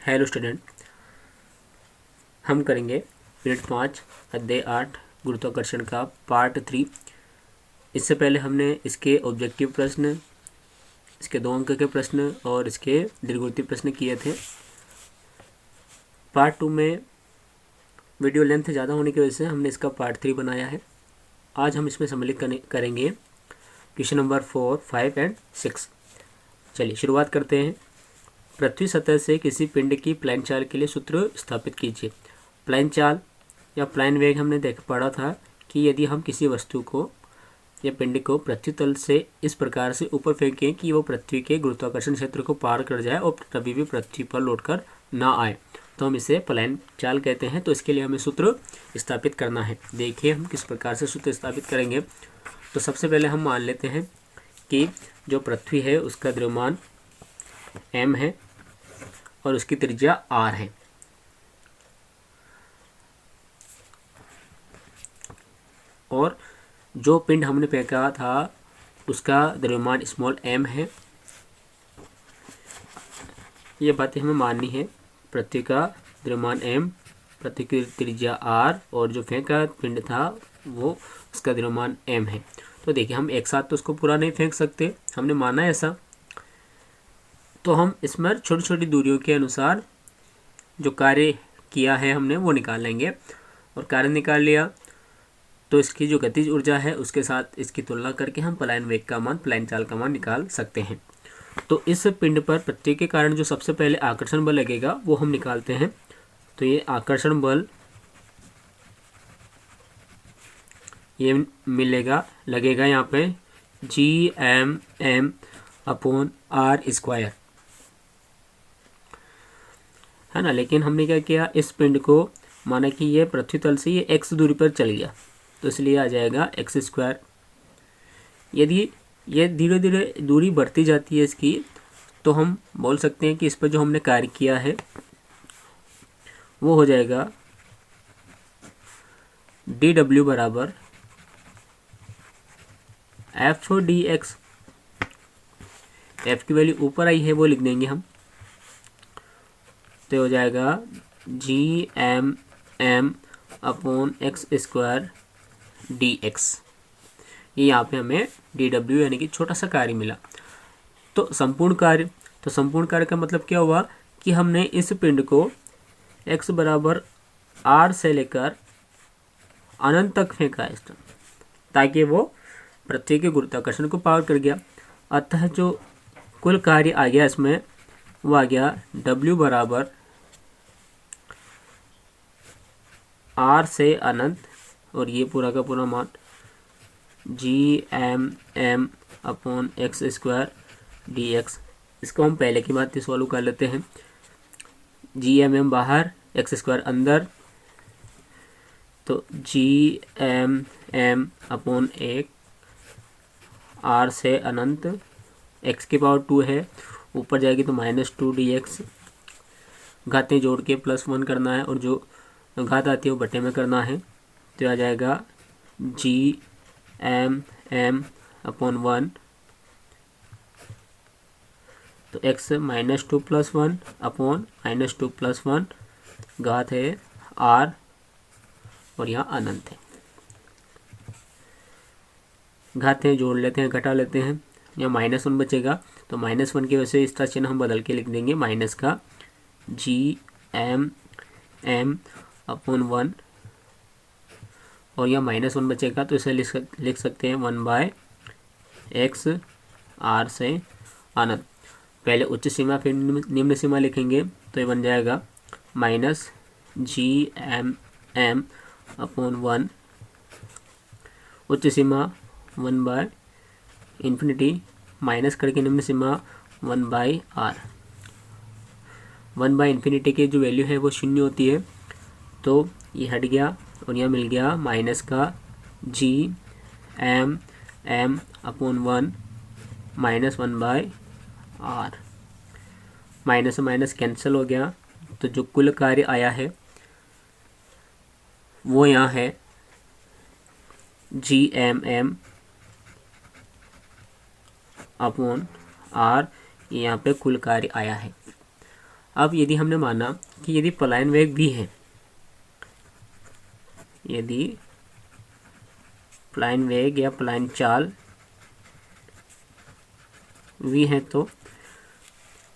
Hello student, हम करेंगे unit 5 अध्याय 8 गुरुत्वाकर्षण का पार्ट 3। इससे पहले हमने इसके ऑब्जेक्टिव प्रश्न, इसके 2 अंक के प्रश्न और इसके दीर्घवृत्तीय प्रश्न किए थे। पार्ट 2 में वीडियो लेंथ ज़्यादा होने की वजह से हमने इसका पार्ट 3 बनाया है। आज हम इसमें सम्मिलित करेंगे क्वेश्चन नंबर 4, 5 एंड 6। चलिए शुरुआत करते हैं। पृथ्वी सतह से किसी पिंड की प्लाइन चाल के लिए सूत्र स्थापित कीजिए। प्लाइन चाल या प्लाइन वेग हमने पढ़ा था कि यदि हम किसी वस्तु को या पिंड को पृथ्वी तल से इस प्रकार से ऊपर फेंकें कि वो पृथ्वी के गुरुत्वाकर्षण क्षेत्र को पार कर जाए और कभी भी पृथ्वी पर लौटकर ना आए, तो हम इसे प्लाइन चाल कहते हैं। तो इसके लिए हमें सूत्र स्थापित करना है। देखिए हम किस प्रकार से सूत्र स्थापित करेंगे। तो सबसे पहले हम मान लेते हैं कि जो पृथ्वी है उसका द्रव्यमान m है और उसकी त्रिज्या r है। और जो पिंड हमने फेंका था उसका द्रव्यमान स्मॉल m है। ये बातें हमें माननी है। पृथ्वी का द्रव्यमान m, पृथ्वी की त्रिज्या r और जो फेंका पिंड था वो उसका द्रव्यमान m है। तो देखिए हम एक साथ तो उसको पूरा नहीं फेंक सकते, हमने माना ऐसा। तो हम इसमें छोटी छोटी दूरियों के अनुसार जो कार्य किया है हमने वो निकाल लेंगे। और कार्य निकाल लिया तो इसकी जो गतिज ऊर्जा है उसके साथ इसकी तुलना करके हम प्लाइन वेग का मान, प्लाइन चाल का मान निकाल सकते हैं। तो इस पिंड पर पृथ्वी के कारण जो सबसे पहले आकर्षण बल लगेगा वो हम निकालते हैं। तो ये आकर्षण बल ये लगेगा यहाँ पे Gm/m/r², है ना। लेकिन हमने क्या किया, इस पिंड को माना कि ये पृथ्वी तल से ये x दूरी पर चल गया, तो इसलिए आ जाएगा x²। यदि ये धीरे धीरे दूरी बढ़ती जाती है इसकी, तो हम बोल सकते हैं कि इस पर जो हमने कार्य किया है वो हो जाएगा dw बराबर f/dx। f की वैल्यू ऊपर आई है वो लिख देंगे हम। तो हो जाएगा Gm/m/x²dx। ये यहाँ पे हमें dw यानी कि छोटा सा कार्य मिला। तो संपूर्ण कार्य का मतलब क्या हुआ कि हमने इस पिंड को x बराबर r से लेकर अनंत तक फेंका इस तरह, ताकि वो पृथ्वी के गुरुत्वाकर्षण को पार कर गया। अतः जो कुल कार्य आ गया इसमें वो आ गया w बराबर r से अनंत, और ये पूरा का पूरा मान Gm/m/x²dx। इसको हम पहले की बात सॉल्व कर लेते हैं। Gm बाहर, x² अंदर, तो Gm/m/1 r से अनंत, x की पावर 2 है, ऊपर जाएगी तो -2dx। घातें जोड़ के +1 करना है और जो घात आती है वो बटे में करना है। तो आ जाएगा Gm/m/1, तो x -2 + 1 अपॉन -2 + 1, घात है r और यहाँ अनंत है। घातें जोड़ लेते हैं, घटा लेते हैं, यहाँ -1 बचेगा। तो -1 की वजह से इसका चिन्ह हम बदल के लिख देंगे माइनस का Gm/m/1, और यहाँ -1 बचेगा तो इसे लिख सकते हैं 1/x r से अनंत। पहले उच्च सीमा फिर निम्न सीमा लिखेंगे, तो ये बन जाएगा -Gm/m/1, उच्च सीमा 1/∞, माइनस करके निम्न सीमा 1/r। 1/∞ की जो वैल्यू है वो 0 होती है, तो ये हट गया और यहाँ मिल गया माइनस का Gm/m/1 -1/r। माइनस से माइनस कैंसिल हो गया, तो जो कुल कार्य आया है वो यहाँ है Gm/r, यहाँ पे कुल कार्य आया है। अब यदि हमने माना कि यदि पलायन वेग v है, यदि पलायन वेग या पलायन चाल v है, तो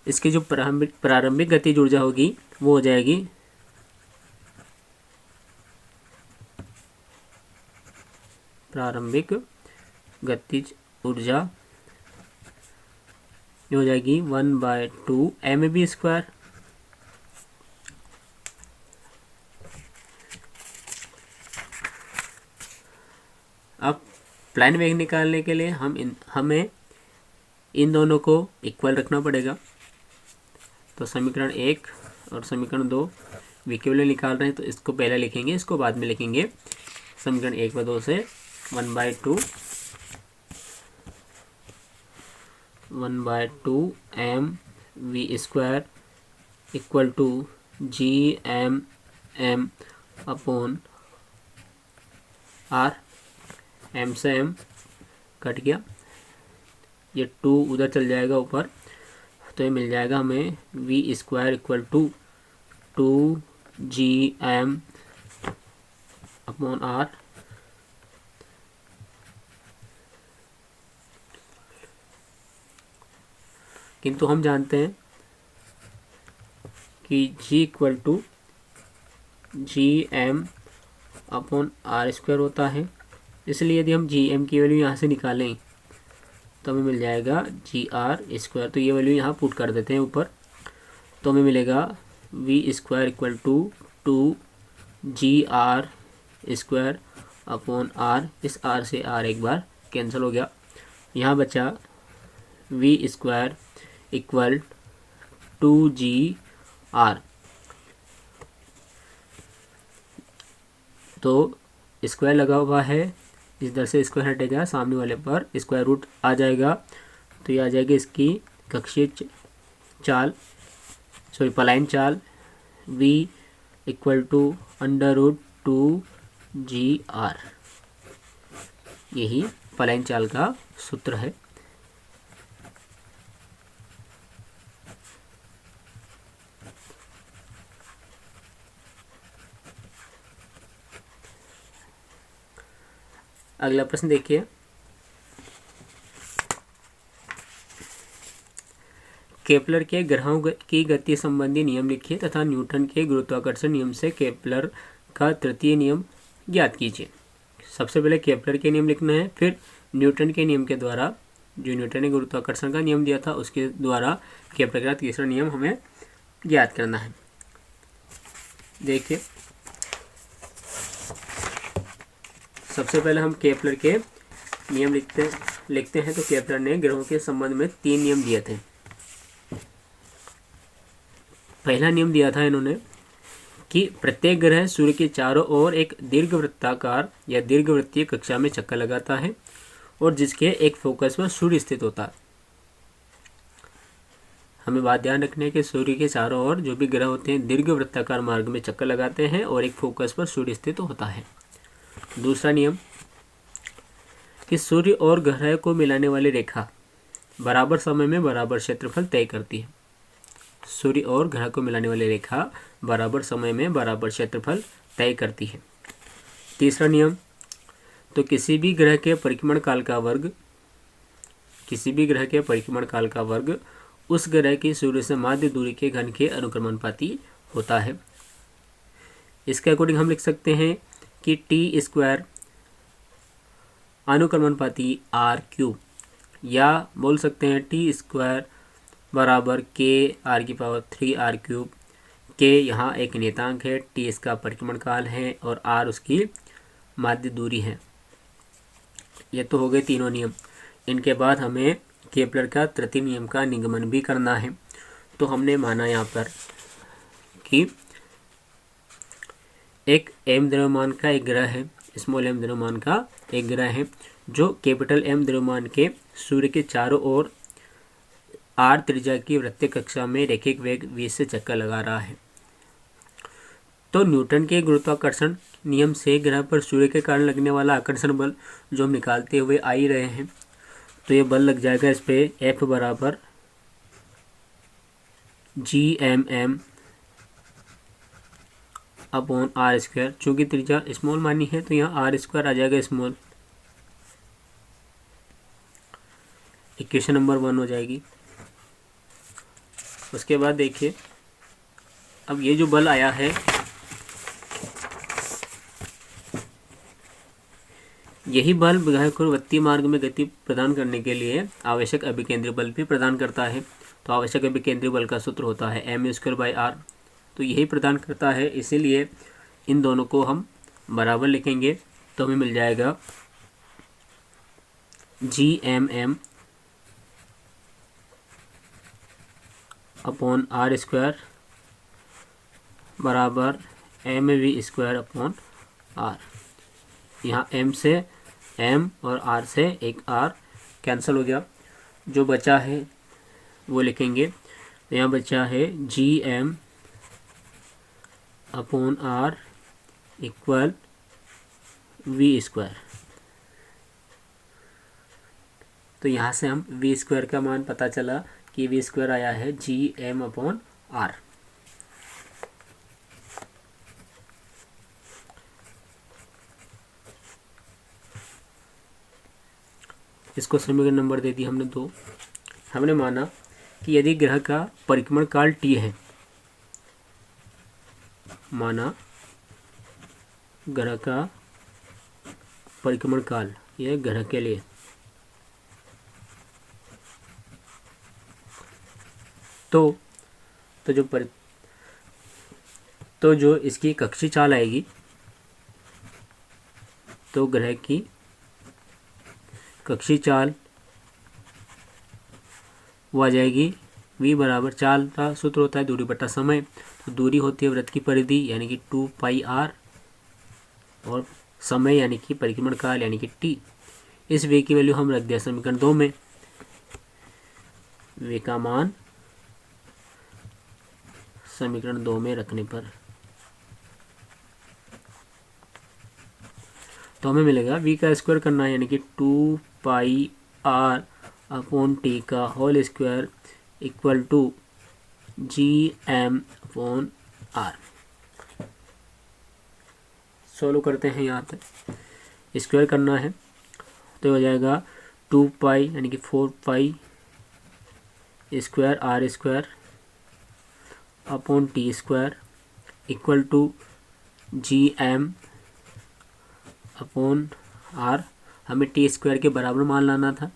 इसकी जो प्रारंभिक गतिज ऊर्जा होगी वो हो जाएगी प्रारंभिक गतिज ऊर्जा, ये हो जाएगी 1/2 mv²। अब पलायन वेग निकालने के लिए हमें इन दोनों को इक्वल रखना पड़ेगा। तो समीकरण 1 और समीकरण 2 v के वैल्यू निकाल रहे हैं, तो इसको पहले लिखेंगे, इसको बाद में लिखेंगे। समीकरण 1 व 2 से 1/2 mv² equal to Gm upon r, m से m कट गया, ये 2 उधर चल जाएगा ऊपर, तो ये मिल जाएगा हमें v² equal to 2Gm upon r। किंतु हम जानते हैं कि G equal to Gm upon r² होता है, इसलिए यदि हम Gm की वैल्यू यहाँ से निकालें तो हमें मिल जाएगा Gr²। तो ये वैल्यू यहाँ पुट कर देते हैं ऊपर, तो हमें मिलेगा v² equal to 2Gr² upon r। इस r से r एक बार कैंसिल हो गया, यहाँ बचा v² इक्वल 2Gr। तो स्क्वायर लगा हुआ है, इधर से स्क्वायर हटेगा, सामने वाले पर स्क्वायर रूट आ जाएगा, तो ये आ जाएगी इसकी कक्षीय चाल, सॉरी पलायन चाल v इक्वल टू √2Gr। यही पलायन चाल का सूत्र है। अगला प्रश्न देखिए, केपलर के ग्रहों की गति संबंधी नियम लिखिए तथा न्यूटन के गुरुत्वाकर्षण नियम से केपलर का तृतीय नियम ज्ञात कीजिए। सबसे पहले केपलर के नियम लिखना है, फिर न्यूटन के नियम के द्वारा, जो न्यूटन ने गुरुत्वाकर्षण का नियम दिया था उसके द्वारा केपलर का तीसरा नियम हमें ज्ञात करना है। देखिए, सबसे पहले हम केपलर के नियम लिखते हैं। तो केपलर ने ग्रहों के संबंध में 3 नियम दिए थे। पहला नियम दिया था इन्होंने कि प्रत्येक ग्रह सूर्य के चारों ओर एक दीर्घवृत्ताकार या दीर्घवृत्तीय कक्षा में चक्कर लगाता है और जिसके एक फोकस पर सूर्य स्थित होता है। हमें बात ध्यान रखनी है कि सूर्य के चारों ओर जो भी ग्रह होते हैं दीर्घवृत्ताकार मार्ग में चक्कर लगाते हैं और एक फोकस पर सूर्य स्थित होता है। दूसरा नियम कि सूर्य और ग्रह को मिलाने वाली रेखा बराबर समय में बराबर क्षेत्रफल तय करती है। सूर्य और ग्रह को मिलाने वाली रेखा बराबर समय में बराबर क्षेत्रफल तय करती है। तीसरा नियम, तो किसी भी ग्रह के परिक्रमण काल का वर्ग उस ग्रह की सूर्य से माध्य दूरी के घन के अनुक्रमणपाती होता है। इसके अकॉर्डिंग हम लिख सकते हैं कि t² अनुक्रमणपाती r³ या बोल सकते हैं t² बराबर k r⁻³ k यहाँ एक नियतांक है, t इसका परिक्रमण काल है और r उसकी माध्य दूरी है। ये तो हो गए तीनों नियम। इनके बाद हमें केपलर का तृतीय नियम का निगमन भी करना है। तो हमने माना यहाँ पर कि एक m द्रव्यमान का एक ग्रह है, स्मॉल m द्रव्यमान का एक ग्रह है जो कैपिटल M द्रव्यमान के सूर्य के चारों ओर r त्रिज्या की वृत्तीय कक्षा में रैखिक वेग v से चक्कर लगा रहा है। तो न्यूटन के गुरुत्वाकर्षण नियम से ग्रह पर सूर्य के कारण लगने वाला आकर्षण बल जो हम निकालते हुए आ ही रहे हैं, तो ये बल लग जाएगा इस पे F बराबर GMM अपॉन आर स्क्वायर। चूँकि त्रिज्या स्मॉल मानी है तो यहाँ आर स्क्वायर आ जाएगा स्मॉल। इक्वेशन नंबर 1 हो जाएगी। उसके बाद देखिए, अब ये जो बल आया है यही बल ग्रहवर्ती मार्ग में गति प्रदान करने के लिए आवश्यक अभिकेंद्री बल भी प्रदान करता है। तो आवश्यक अभिकेंद्री बल का सूत्र होता है m²/r। तो यही प्रदान करता है, इसीलिए इन दोनों को हम बराबर लिखेंगे। तो हमें मिल जाएगा GMM अपॉन आर स्क्वायर बराबर mv² अपॉन आर। यहाँ m से m और r से एक r कैंसिल हो गया। जो बचा है वो लिखेंगे। तो यहाँ बचा है GM upon are equal v²। तो यहाँ से हम v² का मान पता चला कि v² आया है GM अपॉन आर। इसको समीकरण नंबर दे दी हमने 2। हमने माना कि यदि ग्रह का परिक्रमण काल t है, माना ग्रह का परिक्रमण काल, यह ग्रह के लिए, तो जो इसकी कक्षीय चाल आएगी, तो ग्रह की कक्षीय चाल वो आ जाएगी v बराबर, चाल का सूत्र होता है दूरी बटा समय। तो दूरी होती है वृत्त की परिधि यानी कि 2πr, और समय यानी कि परिक्रमण काल यानी कि t। इस v की वैल्यू हम रख दिया समीकरण 2 में। v का मान समीकरण 2 में रखने पर तो हमें मिलेगा v का स्क्वायर करना है यानी कि 2πr अपॉन t का whole square equal to GM upon r। Solve करते हैं, यहाँ तक स्क्वायर करना है तो हो जाएगा 2π यानी कि 4π square r square upon t square equal to GM upon r। हमें t स्क्वायर के बराबर मान लाना था,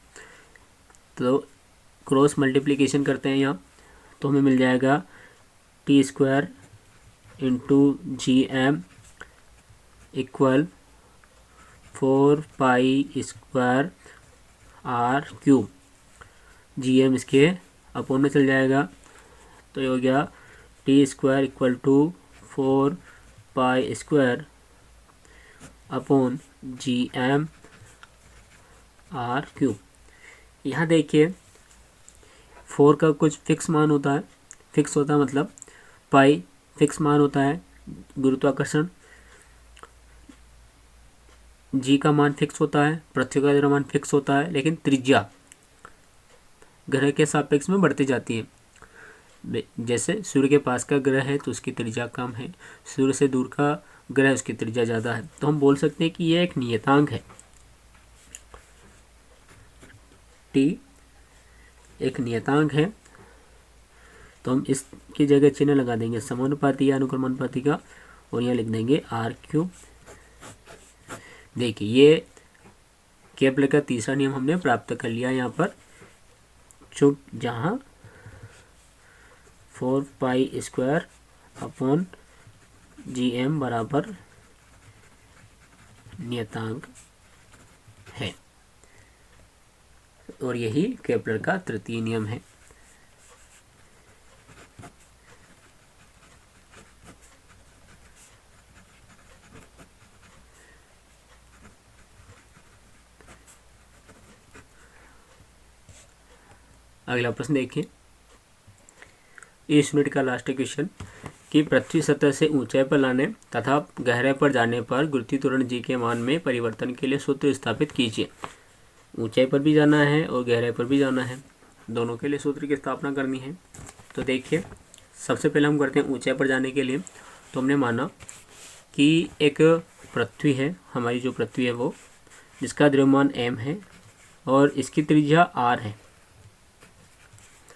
तो क्रॉस मल्टीप्लिकेशन करते हैं यहाँ। तो हमें मिल जाएगा t square into GM equal 4π square r³। GM इसके अपोन में चल जाएगा, तो ये हो गया t square equal to 4π square upon GM r³। यहाँ देखिए 4 का कुछ फिक्स मान होता है, फिक्स होता है मतलब पाई फिक्स मान होता है गुरुत्वाकर्षण, जी का मान फिक्स होता है, पृथ्वी का द्रव्यमान फिक्स होता है, लेकिन त्रिज्या ग्रह के सापेक्ष में बढ़ती जाती है। जैसे सूर्य के पास का ग्रह है तो उसकी त्रिज्या कम है, सूर्य से दूर का ग्रह उसकी त्रिज्या ज़्यादा है। तो हम बोल सकते हैं कि यह एक नियतांक है, t एक नियतांक है। तो हम इसकी जगह चिन्ह लगा देंगे समानुपाती या अनुक्रमानुपाती का, और यहाँ लिख देंगे r³। देखिए ये केपलर का तीसरा नियम हमने प्राप्त कर लिया यहाँ पर, जहाँ 4π स्क्वायर अपॉन GM बराबर नियतांक है, और यही केपलर का तृतीय नियम है। अगला प्रश्न देखिए, इस यूनिट का लास्ट क्वेश्चन कि पृथ्वी सतह से ऊंचाई पर लाने तथा गहराई पर जाने पर गुरुत्वीय त्वरण जी के मान में परिवर्तन के लिए सूत्र स्थापित कीजिए। ऊंचाई पर भी जाना है और गहराई पर भी जाना है, दोनों के लिए सूत्र की स्थापना करनी है। तो देखिए सबसे पहले हम करते हैं ऊंचाई पर जाने के लिए। तो हमने माना कि एक पृथ्वी है, हमारी जो पृथ्वी है वो, जिसका द्रव्यमान m है और इसकी त्रिज्या r है।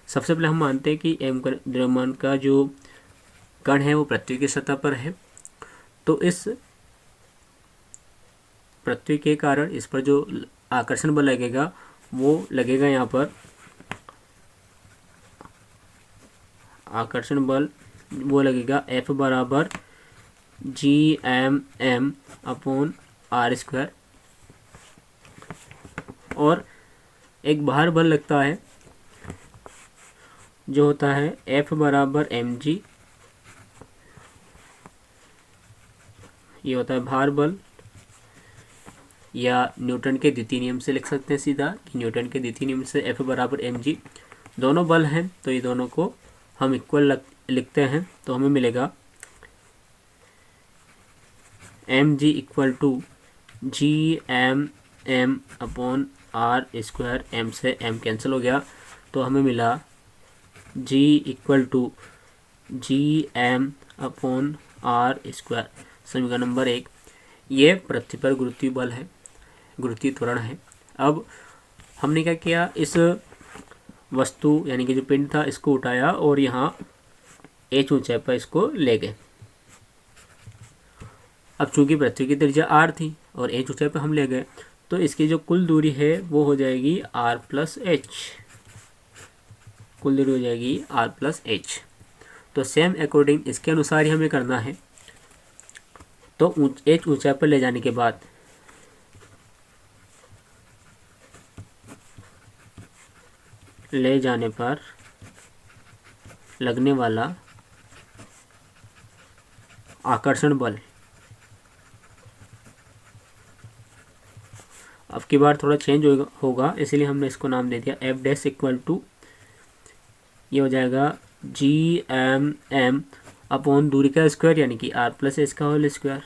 सबसे पहले हम मानते हैं कि m द्रव्यमान का जो कण है वो पृथ्वी की सतह पर है। तो इस पृथ्वी के कारण इस पर जो आकर्षण बल लगेगा वो लगेगा यहाँ पर, आकर्षण बल वो लगेगा F बराबर GM अपॉन r²। और एक बाहर बल लगता है जो होता है F बराबर mg, ये होता है भार बल, या न्यूटन के द्वितीय नियम से लिख सकते हैं सीधा कि न्यूटन के द्वितीय नियम से F बराबर mg। दोनों बल हैं तो ये दोनों को हम इक्वल लिखते हैं, तो हमें मिलेगा mg equal to GM upon r²। m से m कैंसिल हो गया तो हमें मिला g equal to GM upon r²। समीकरण नंबर 1। ये पृथ्वी पर गुरुत्वीय बल है, गुरुत्वीय त्वरण है। अब हमने क्या किया, इस वस्तु यानी कि जो पिंड था इसको उठाया और यहाँ h ऊंचाई पर इसको ले गए। अब चूंकि पृथ्वी की त्रिज्या r थी और h ऊंचाई पर हम ले गए, तो इसकी जो कुल दूरी है वो हो जाएगी r प्लस h। कुल दूरी हो जाएगी r प्लस h। तो सेम अकॉर्डिंग इसके अनुसार ही हमें करना है। तो h ऊंचाई पर ले जाने के बाद लगने वाला आकर्षण बल, अब की बार थोड़ा चेंज होगा इसलिए हमने इसको नाम दे दिया F डैश इक्वल टू, ये हो जाएगा GM अपॉन दूरी का स्क्वायर यानी कि r प्लस h का होल स्क्वायर।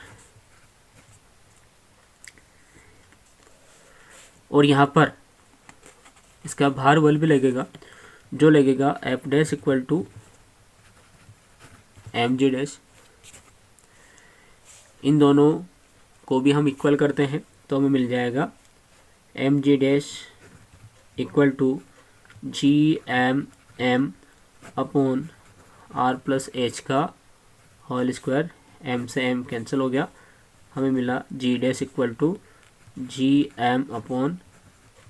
और यहाँ पर इसका भार बल भी लगेगा जो लगेगा F dash equal to mg dash. इन दोनों को भी हम इक्वल करते हैं तो हमें मिल जाएगा mg dash equal to GM upon r plus h का होल स्क्वायर। m से m कैंसिल हो गया, हमें मिला g dash equal to GM upon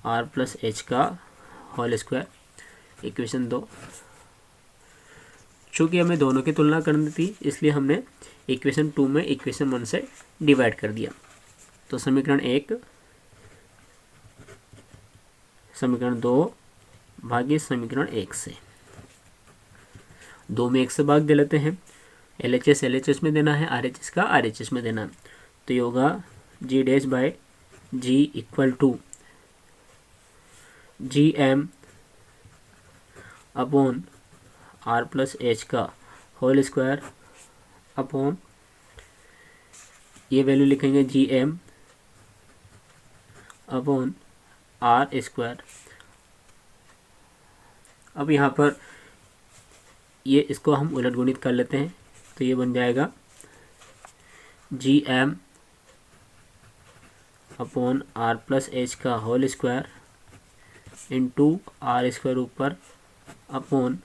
r plus h का होल स्क्वायर। इक्वेशन 2। चूँकि हमें दोनों की तुलना करनी थी इसलिए हमने इक्वेशन 2 में इक्वेशन 1 से डिवाइड कर दिया। तो समीकरण 2 भागे समीकरण 1 से, 2 में 1 से भाग दे लेते हैं। LHS LHS में देना है, RHS का RHS में देना है। तो ये होगा G dash by G equal to GM upon r plus h का होल स्क्वायर अपॉन, ये वैल्यू लिखेंगे GM अपॉन r स्क्वायर। अब यहाँ पर ये इसको हम उलट गुणित कर लेते हैं तो ये बन जाएगा GM upon r plus h का whole square into r square ऊपर अपॉन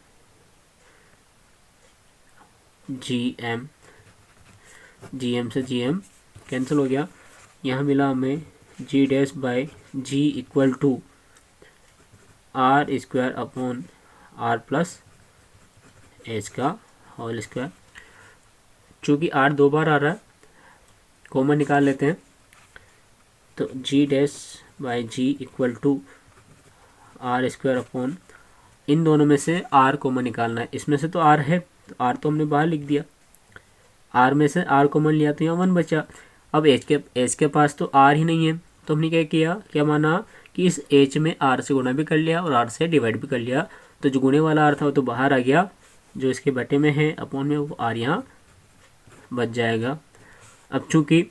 GM से GM कैंसिल हो गया। यहाँ मिला हमें G dash by G equal to r square upon r plus h का होल स्क्वायर। चूँकि r 2 बार आ रहा है कॉमन निकाल लेते हैं, तो G dash by G equal to r square upon, इन दोनों में से r कॉमन निकालना है। इसमें से तो r है तो r तो हमने बाहर लिख दिया, r में से r कॉमन लिया तो यहाँ 1 बचा। अब h के पास तो r ही नहीं है तो हमने क्या माना कि इस h में r से गुणा भी कर लिया और r से डिवाइड भी कर लिया। तो जो गुणे वाला r था वो तो बाहर आ गया, जो इसके बटे में है अपॉन में वो r यहाँ बच जाएगा। अब चूँकि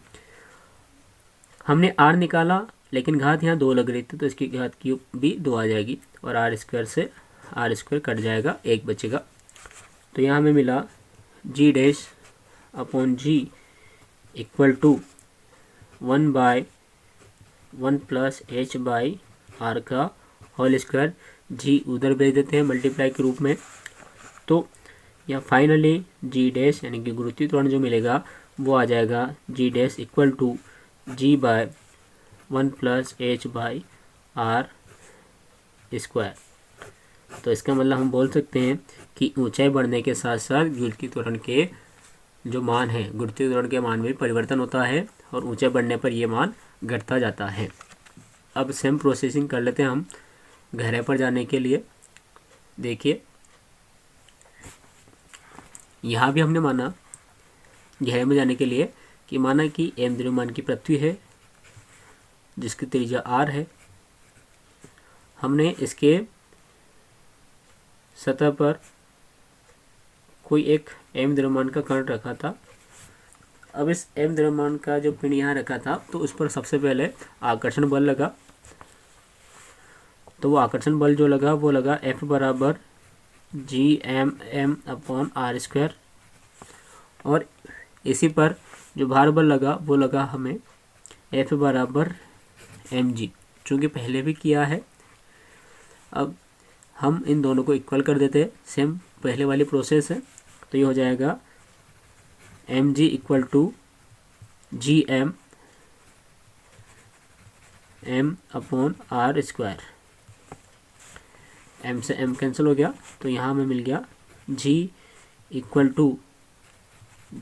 हमने r निकाला लेकिन घात यहाँ 2 लग रही थी तो इसकी घात क्यूब भी 2 आ जाएगी और r स्क्वायर से r स्क्वायर कट जाएगा, 1 बचेगा। तो यहाँ हमें मिला G dash upon G equal to 1/1 plus H by R का होल स्क्वायर। जी उधर भेज देते हैं मल्टीप्लाई के रूप में। तो यहाँ फाइनली जी डैश यानी कि गुरुत्वीय त्वरण जो मिलेगा वो आ जाएगा G dash equal to g/1 plus H by R square. तो इसका मतलब हम बोल सकते हैं कि ऊंचाई बढ़ने के साथ साथ गुरुत्वीय त्वरण के जो मान है, गुरुत्वीय त्वरण के मान में परिवर्तन होता है और ऊंचाई बढ़ने पर ये मान घटता जाता है। अब सेम प्रोसेसिंग कर लेते हैं हम गहराई पर जाने के लिए। देखिए यहाँ भी हमने माना गहराई में जाने के लिए कि माना कि एम द्रव्यमान की पृथ्वी है जिसकी त्रिज्या आर है। हमने इसके सतह पर कोई एक एम द्रव्यमान का कण रखा था। अब इस एम द्रव्यमान का जो पिंड यहाँ रखा था तो उस पर सबसे पहले आकर्षण बल लगा। तो वो आकर्षण बल जो लगा वो लगा F बराबर G/m/r²। और इसी पर जो भार बल लगा वो लगा हमें F बराबर mg, चूँकि पहले भी किया है। अब हम इन दोनों को इक्वल कर देते हैं, सेम पहले वाली प्रोसेस है। तो ये हो जाएगा mg equal to Gm/m/r²। m से m कैंसिल हो गया तो यहाँ हमें मिल गया g इक्वल टू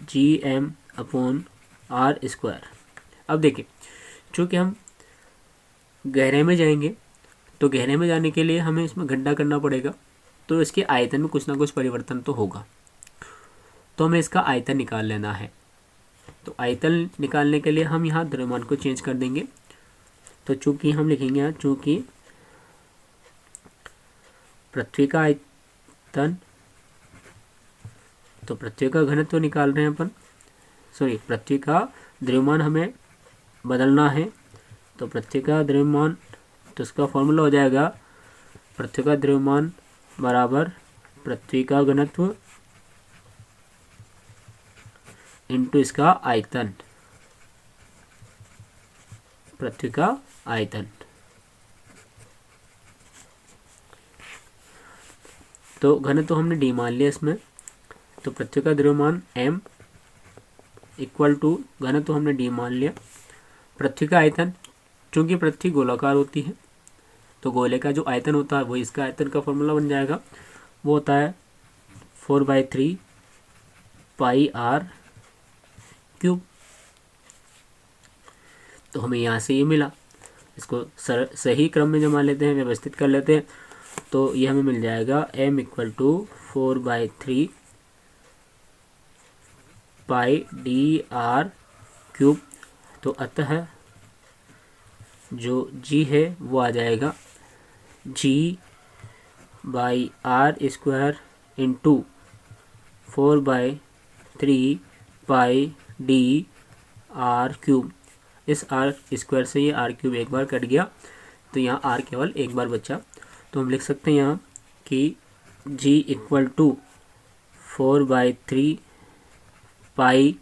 Gm/r²। अब देखिए चूँकि हम गहरे में जाएंगे तो गहरे में जाने के लिए हमें इसमें गड्ढा करना पड़ेगा, तो इसके आयतन में कुछ ना कुछ परिवर्तन तो होगा। तो हमें इसका आयतन निकाल लेना है। तो आयतन निकालने के लिए हम यहाँ द्रव्यमान को चेंज कर देंगे। तो चूँकि हम लिखेंगे यहाँ चूँकि पृथ्वी का आयतन, तो पृथ्वी का घनत्व निकाल रहे हैं अपन, सॉरी पृथ्वी का द्रव्यमान हमें बदलना है। तो पृथ्वी का द्रव्यमान, तो इसका फॉर्मूला हो जाएगा पृथ्वी का द्रव्यमान बराबर पृथ्वी का घनत्व इंटू इसका आयतन, पृथ्वी का आयतन। तो घनत्व हमने डी मान लिया इसमें। तो पृथ्वी का द्रव्यमान m इक्वल टू घनत्व हमने डी मान लिया, पृथ्वी का आयतन, चूँकि पृथ्वी गोलाकार होती है तो गोले का जो आयतन होता है वो इसका आयतन का फॉर्मूला बन जाएगा। वो होता है 4/3 पाई r क्यूब। तो हमें यहाँ से ये मिला, इसको सही क्रम में जमा लेते हैं, व्यवस्थित कर लेते हैं। तो ये हमें मिल जाएगा m equal to 4/3 pi dr cube. तो अतः जो g है वो आ जाएगा G/r² इंटू 4/3 पाई dr³। इस r² से ये r³ एक बार कट गया तो यहाँ r केवल एक बार बचा। तो हम लिख सकते हैं यहाँ कि g equal to 4/3 pi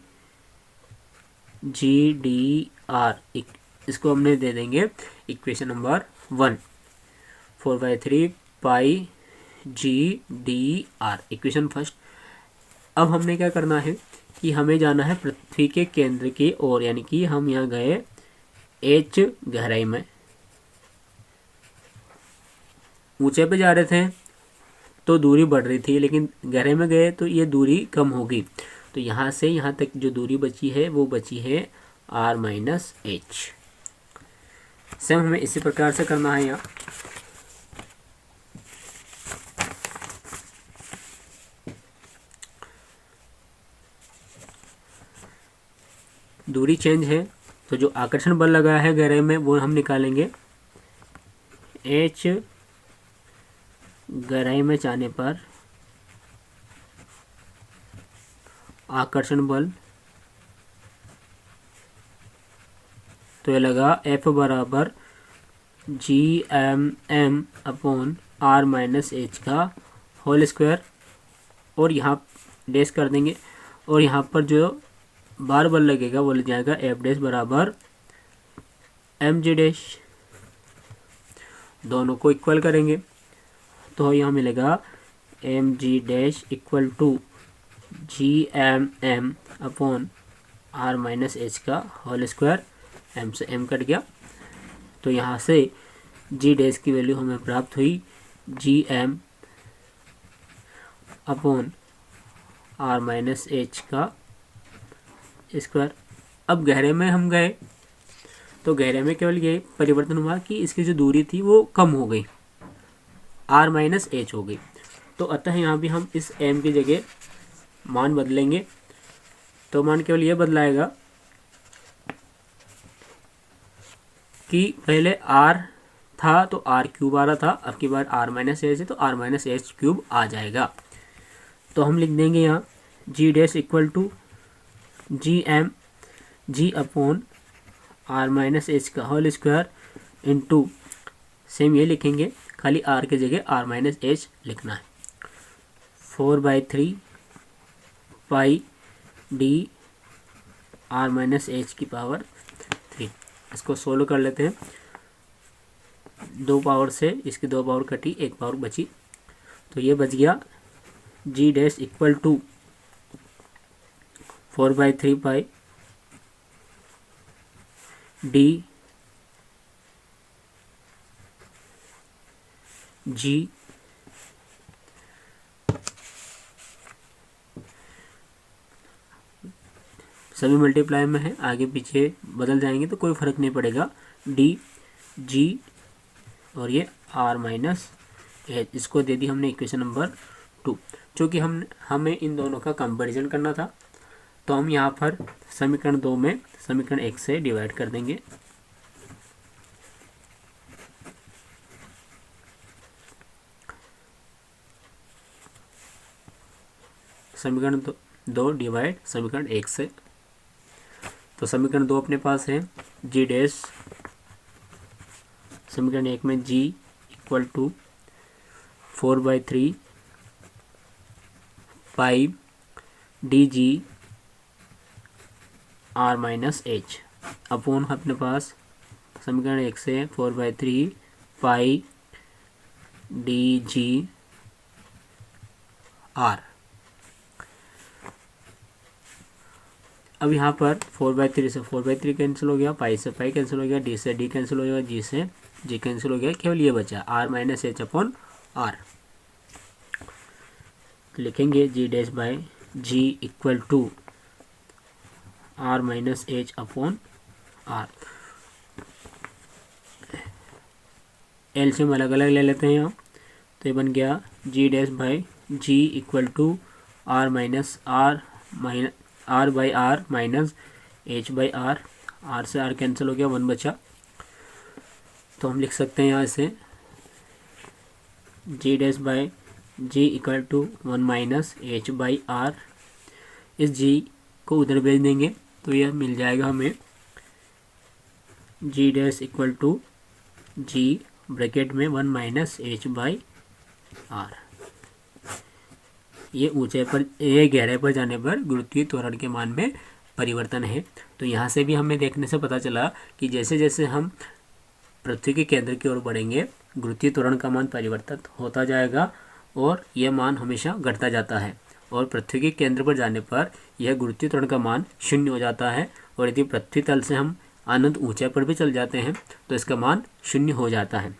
GdR। इसको हमने दे देंगे equation number 1, 4/3 pi GdR, equation first. अब हमने क्या करना है कि हमें जाना है पृथ्वी के केंद्र की ओर, यानी कि हम यहाँ गए h गहराई में, ऊंचे पे जा रहे थे तो दूरी बढ़ रही थी, लेकिन गहराई में गए तो ये दूरी कम होगी। तो यहाँ से यहाँ तक जो दूरी बची है वो बची है r-h। सेम हमें इसी प्रकार से करना है। यहाँ दूरी चेंज है तो जो आकर्षण बल लगा है गहराई में वो हम निकालेंगे। h गहराई में जाने पर आकर्षण बल, तो ये लगा F बराबर Gm/m/r - h का होल स्क्वायर। और यहाँ डैश कर देंगे और यहाँ पर जो बार बार लगेगा वो लग जाएगा एफ डैश बराबर एम जी डैश। दोनों को इक्वल करेंगे तो यहाँ मिलेगा M G dash equal to G M M upon R minus H का होल स्क्वायर। एम से एम कट गया तो यहाँ से जी डैश की वैल्यू हमें प्राप्त हुई G M upon R minus H का स्क्वायर। अब गहरे में हम गए तो गहरे में केवल ये परिवर्तन हुआ कि इसकी जो दूरी थी वो कम हो गई, आर माइनस एच हो गई। तो अतः यहाँ भी हम इस एम की जगह मान बदलेंगे तो मान केवल ये बदलाएगा कि पहले आर था तो आर क्यूब आ रहा था, अब की बार आर माइनस एच है तो आर माइनस एच क्यूब आ जाएगा। तो हम लिख देंगे यहाँ G dash equal to G M G upon R minus H का होल स्क्वायर इंटू सेम ये लिखेंगे, खाली आर की जगह आर माइनस एच लिखना है। 4/3 pi D R minus H की पावर 3। इसको सोल्व कर लेते हैं। 2 पावर से इसकी 2 पावर कटी, 1 पावर बची तो ये बच गया G dash equal to 4/3 pi D G सभी मल्टीप्लाई में है, आगे पीछे बदल जाएंगे तो कोई फर्क नहीं पड़ेगा। डी जी और ये आर माइनस एच, इसको दे दी हमने इक्वेशन नंबर 2। चूँकि हमें इन दोनों का कंपैरिजन करना था तो हम यहाँ पर समीकरण 2 में समीकरण 1 से डिवाइड कर देंगे। समीकरण 2 डिवाइड समीकरण 1 से। तो समीकरण 2 अपने पास है जी डैश, समीकरण 1 में G equal to 4/3 pi D G R minus H upon अपने पास समीकरण 1 से 4/3 पाई डी जी आर। अब यहाँ पर 4/3 से 4/3 कैंसिल हो गया, पाई से पाई कैंसिल हो गया, डी से डी कैंसिल हो गया, जी से जी कैंसिल हो गया, केवल ये बचा R minus H upon R. लिखेंगे G dash by G equal to R minus H upon R. LCM अलग अलग ले लेते हैं यहाँ तो ये बन गया G dash by G equal to R minus R R by R minus H by R. R से आर कैंसिल हो गया, 1 बचा तो हम लिख सकते हैं यहाँ से G dash by G equal to 1 minus H by R. इस जी को उधर भेज देंगे तो यह मिल जाएगा हमें G dash equal to G bracket में 1 माइनस एच बाई आर। ये ऊंचाई पर, ये गहराई पर जाने पर गुरुत्वीय त्वरण के मान में परिवर्तन है। तो यहाँ से भी हमें देखने से पता चला कि जैसे जैसे हम पृथ्वी के केंद्र की ओर बढ़ेंगे गुरुत्वीय त्वरण का मान परिवर्तित होता जाएगा और यह मान हमेशा घटता जाता है और पृथ्वी के केंद्र पर जाने पर यह गुरुत्वीय त्वरण का मान 0 हो जाता है। और यदि पृथ्वी तल से हम अनंत ऊंचाई पर भी चल जाते हैं तो इसका मान 0 हो जाता है।